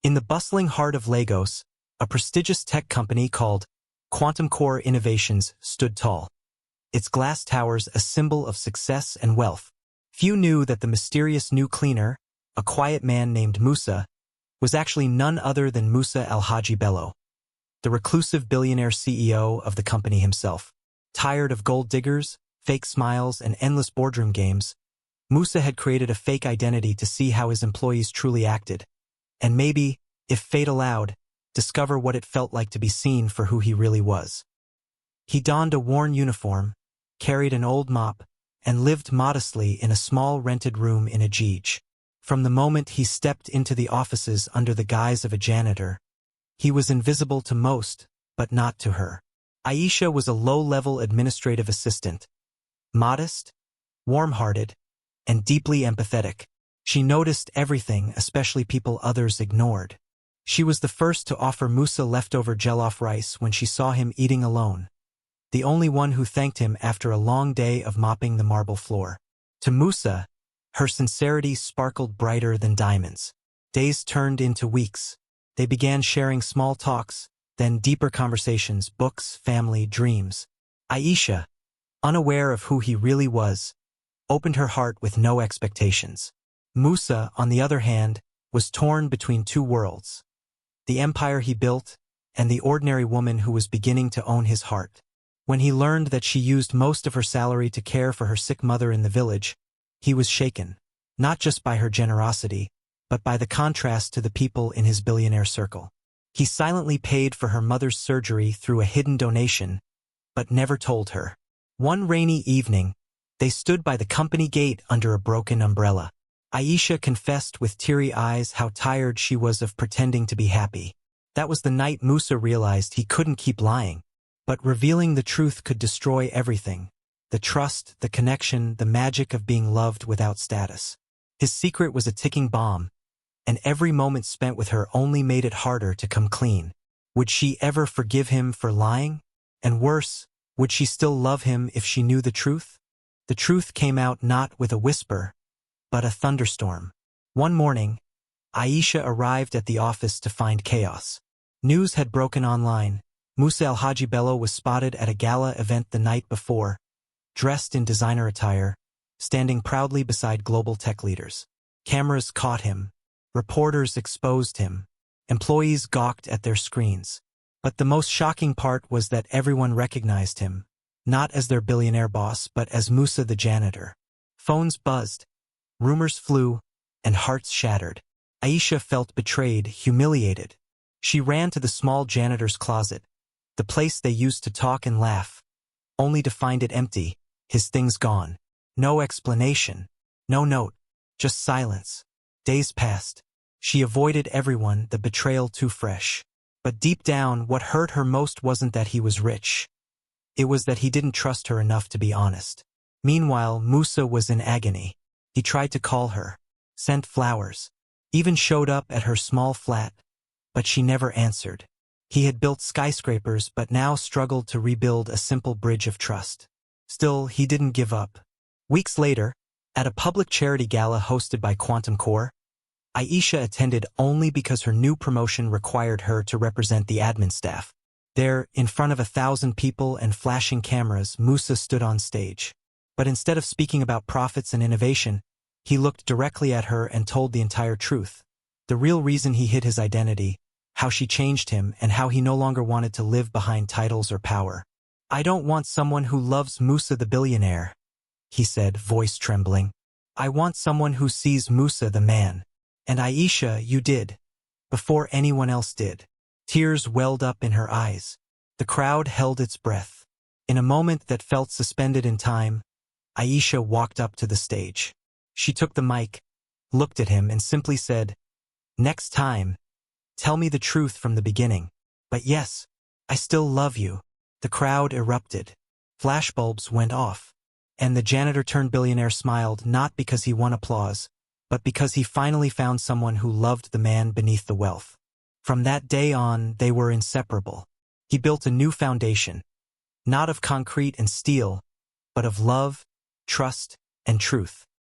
In the bustling heart of Lagos, a prestigious tech company called Quantum Core Innovations stood tall, its glass towers a symbol of success and wealth. Few knew that the mysterious new cleaner, a quiet man named Musa, was actually none other than Musa Alhaji Bello, the reclusive billionaire CEO of the company himself. Tired of gold diggers, fake smiles, and endless boardroom games, Musa had created a fake identity to see how his employees truly acted, and maybe, if fate allowed, discover what it felt like to be seen for who he really was. He donned a worn uniform, carried an old mop, and lived modestly in a small rented room in Ajij. From the moment he stepped into the offices under the guise of a janitor, he was invisible to most, but not to her. Aisha was a low-level administrative assistant, modest, warm-hearted, and deeply empathetic. She noticed everything, especially people others ignored. She was the first to offer Musa leftover jollof rice when she saw him eating alone, the only one who thanked him after a long day of mopping the marble floor. To Musa, her sincerity sparkled brighter than diamonds. Days turned into weeks. They began sharing small talks, then deeper conversations, books, family, dreams. Aisha, unaware of who he really was, opened her heart with no expectations. Musa, on the other hand, was torn between two worlds: the empire he built and the ordinary woman who was beginning to own his heart. When he learned that she used most of her salary to care for her sick mother in the village, he was shaken, not just by her generosity, but by the contrast to the people in his billionaire circle. He silently paid for her mother's surgery through a hidden donation, but never told her. One rainy evening, they stood by the company gate under a broken umbrella. Aisha confessed with teary eyes how tired she was of pretending to be happy. That was the night Musa realized he couldn't keep lying. But revealing the truth could destroy everything: the trust, the connection, the magic of being loved without status. His secret was a ticking bomb, and every moment spent with her only made it harder to come clean. Would she ever forgive him for lying? And worse, would she still love him if she knew the truth? The truth came out not with a whisper, but a thunderstorm. One morning, Aisha arrived at the office to find chaos. News had broken online. Musa Alhaji Bello was spotted at a gala event the night before, dressed in designer attire, standing proudly beside global tech leaders. Cameras caught him. Reporters exposed him. Employees gawked at their screens. But the most shocking part was that everyone recognized him, not as their billionaire boss, but as Musa the janitor. Phones buzzed, rumors flew, and hearts shattered. Aisha felt betrayed, humiliated. She ran to the small janitor's closet, the place they used to talk and laugh, only to find it empty, his things gone. No explanation, no note, just silence. Days passed. She avoided everyone, the betrayal too fresh. But deep down, what hurt her most wasn't that he was rich. It was that he didn't trust her enough to be honest. Meanwhile, Musa was in agony. He tried to call her, sent flowers, even showed up at her small flat, but she never answered. He had built skyscrapers but now struggled to rebuild a simple bridge of trust. Still, he didn't give up. Weeks later, at a public charity gala hosted by Quantum Core, Aisha attended only because her new promotion required her to represent the admin staff. There, in front of 1,000 people and flashing cameras, Musa stood on stage. But instead of speaking about profits and innovation, he looked directly at her and told the entire truth. The real reason he hid his identity, how she changed him, and how he no longer wanted to live behind titles or power. "I don't want someone who loves Musa the billionaire," he said, voice trembling. "I want someone who sees Musa the man. And Aisha, you did. Before anyone else did." Tears welled up in her eyes. The crowd held its breath. In a moment that felt suspended in time, Aisha walked up to the stage. She took the mic, looked at him, and simply said, "Next time, tell me the truth from the beginning. But yes, I still love you." The crowd erupted. Flashbulbs went off. And the janitor-turned-billionaire smiled, not because he won applause, but because he finally found someone who loved the man beneath the wealth. From that day on, they were inseparable. He built a new foundation, not of concrete and steel, but of love, trust, and truth.